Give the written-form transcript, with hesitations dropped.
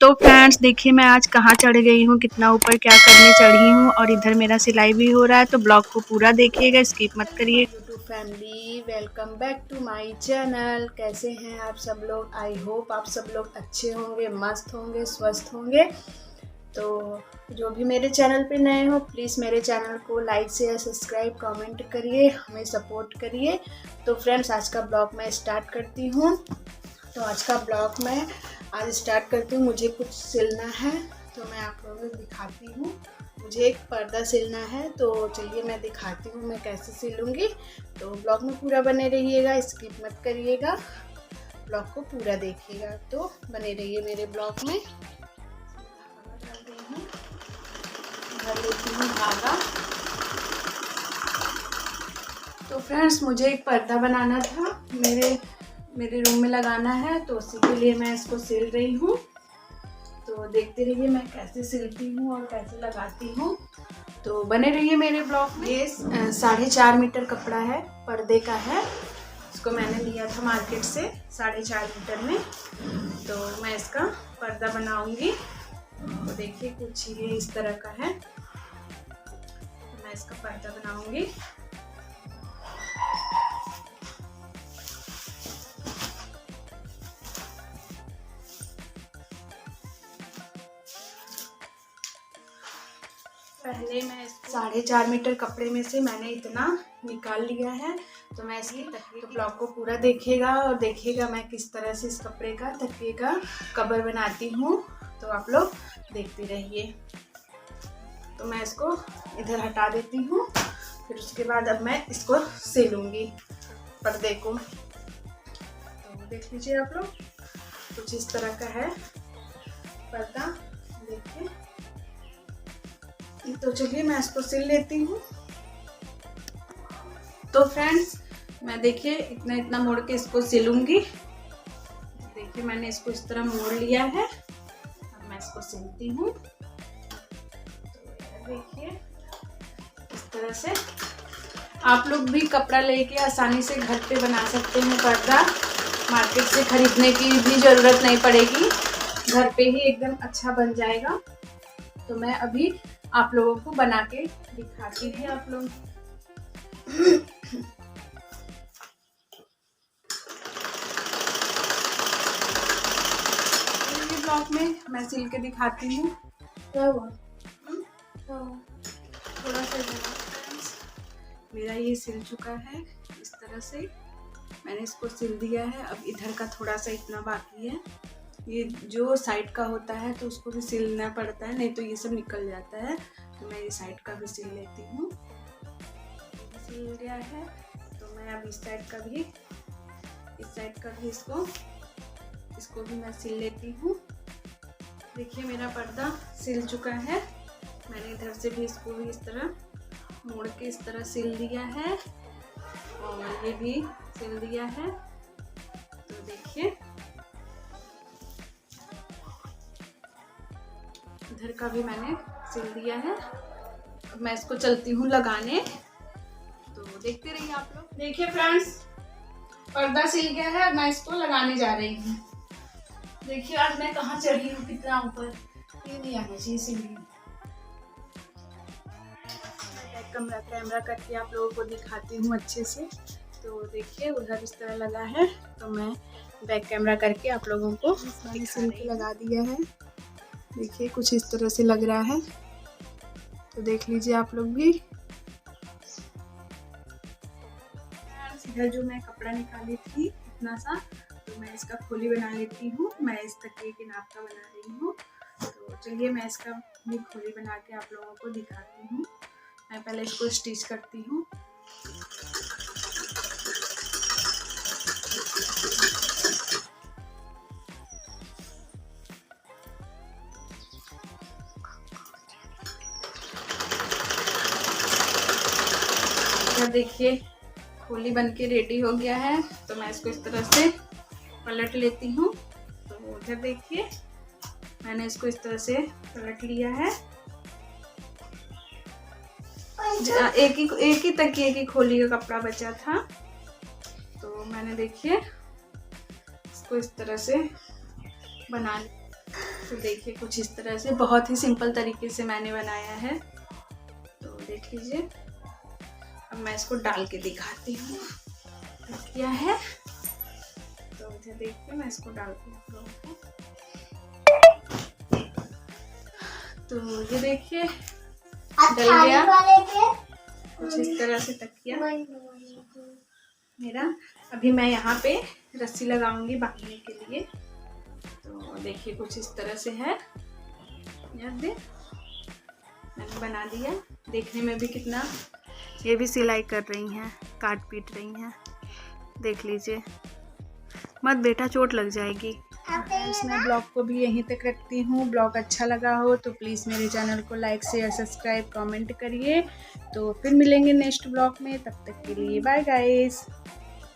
तो फ्रेंड्स देखिए मैं आज कहाँ चढ़ गई हूँ, कितना ऊपर क्या करने चढ़ी हूँ और इधर मेरा सिलाई भी हो रहा है। तो ब्लॉग को पूरा देखिएगा, स्किप मत करिए। YouTube family, welcome back to my channel. कैसे हैं आप सब लोग? आई होप आप सब लोग अच्छे होंगे, मस्त होंगे, स्वस्थ होंगे। तो जो भी मेरे चैनल पे नए हो प्लीज़ मेरे चैनल को लाइक शेयर सब्सक्राइब कमेंट करिए, हमें सपोर्ट करिए। तो फ्रेंड्स आज का ब्लॉग मैं स्टार्ट करती हूँ। तो आज का ब्लॉग मैं आज स्टार्ट करती हूँ। मुझे कुछ सिलना है तो मैं आप लोगों को दिखाती हूँ। मुझे एक पर्दा सिलना है तो चलिए मैं दिखाती हूँ मैं कैसे सिलूँगी। तो ब्लॉग में पूरा बने रहिएगा, स्किप मत करिएगा, ब्लॉग को पूरा देखिएगा। तो बने रहिए मेरे ब्लॉग में। भर लेती हूँ धागा। तो फ्रेंड्स मुझे एक पर्दा बनाना था, मेरे रूम में लगाना है, तो उसी के लिए मैं इसको सिल रही हूँ। तो देखते रहिए मैं कैसे सिलती हूँ और कैसे लगाती हूँ। तो बने रहिए मेरे ब्लॉग में। ये 4.5 मीटर कपड़ा है, पर्दे का है। इसको मैंने लिया था मार्केट से 4.5 मीटर में। तो मैं इसका पर्दा बनाऊंगी। तो देखिए कुछ ये इस तरह का है। तो मैं इसका पर्दा बनाऊंगी। पहले मैं 4.5 मीटर कपड़े में से मैंने इतना निकाल लिया है। तो मैं इसकी तकिए के ब्लॉग को पूरा देखिएगा और देखिएगा मैं किस तरह से इस कपड़े का तकिए का कवर बनाती हूँ। तो आप लोग देखते रहिए। तो मैं इसको इधर हटा देती हूँ, फिर उसके बाद अब मैं इसको सिलूँगी पर्दे को। तो देख लीजिए आप लोग, कुछ इस तरह का है पर्दा, देखिए। तो चलिए मैं इसको सिल लेती हूँ। तो फ्रेंड्स मैं देखिए इतना इतना मोड़ के इसको सिलूंगी। देखिए मैंने इसको इस तरह मोड़ लिया है। अब मैं इसको सिलती हूँ। तो देखिए इस तरह से आप लोग भी कपड़ा लेके आसानी से घर पे बना सकते हैं पर्दा। मार्केट से खरीदने की भी ज़रूरत नहीं पड़ेगी, घर पे ही एकदम अच्छा बन जाएगा। तो मैं अभी आप लोगों को बना के दिखाती हूँ। आप लोग ब्लॉग में मैं सिल के दिखाती हूँ। थोड़ा सा मेरा ये सिल चुका है इस तरह से, मैंने इसको सिल दिया है। अब इधर का थोड़ा सा इतना बाकी है। ये जो साइड का होता है तो उसको भी सिलना पड़ता है, नहीं तो ये सब निकल जाता है। तो मैं ये साइड का भी सिल लेती हूँ। सिल गया है तो मैं अब इस साइड का भी इसको भी मैं सिल लेती हूँ। देखिए मेरा पर्दा सिल चुका है। मैंने इधर से भी इसको भी इस तरह मोड़ के इस तरह सिल दिया है और ये भी सिल दिया है। तो देखिए इधर का भी मैंने सिल दिया है। अब मैं इसको चलती हूँ लगाने। तो देखते रहिए आप लोग। देखिए फ्रेंड्स पर्दा सिल गया है, मैं इसको लगाने जा रही हूँ। देखिए आज मैं कहाँ चढ़ी हूँ, कितना ऊपर। ये नहीं आना चाहिए सिली। कैमरा करके आप लोगों को दिखाती हूँ अच्छे से। तो देखिए उधर इस तरह लगा है, तो मैं बैक कैमरा करके आप लोगों को सिल के लगा दिया है। देखिए कुछ इस तरह से लग रहा है। तो देख लीजिए आप लोग भी। इधर जो मैं कपड़ा निकाली थी इतना सा, तो मैं इसका खोली बना लेती हूँ। मैं इस तकिए के नाप का बना रही हूँ। तो चलिए मैं इसका भी खोली बना के आप लोगों को दिखाती हूँ। मैं पहले इसको स्टिच करती हूँ। देखिए खोली बनके रेडी हो गया है। तो मैं इसको इस तरह से पलट लेती हूँ। तो उधर देखिए मैंने इसको इस तरह से पलट लिया है। एक ही तकिए की खोली का कपड़ा बचा था, तो मैंने देखिए इसको इस तरह से बना लिया। तो देखिए कुछ इस तरह से बहुत ही सिंपल तरीके से मैंने बनाया है, तो देख लीजिए। अब मैं इसको डाल के दिखाती हूँ क्या है। तो इधर देखिए मैं इसको डालती हूँ। तो ये देखिए डल गया कुछ इस तरह से तकिया मेरा। अभी मैं यहाँ पे रस्सी लगाऊंगी बांधने के लिए। तो देखिए कुछ इस तरह से है, याद दे मैंने बना दिया। देखने में भी कितना, ये भी सिलाई कर रही हैं, काट पीट रही हैं, देख लीजिए। मत बेटा, चोट लग जाएगी। मैं ब्लॉग को भी यहीं तक रखती हूँ। ब्लॉग अच्छा लगा हो तो प्लीज़ मेरे चैनल को लाइक शेयर सब्सक्राइब कमेंट करिए। तो फिर मिलेंगे नेक्स्ट ब्लॉग में, तब तक के लिए बाय गाइस।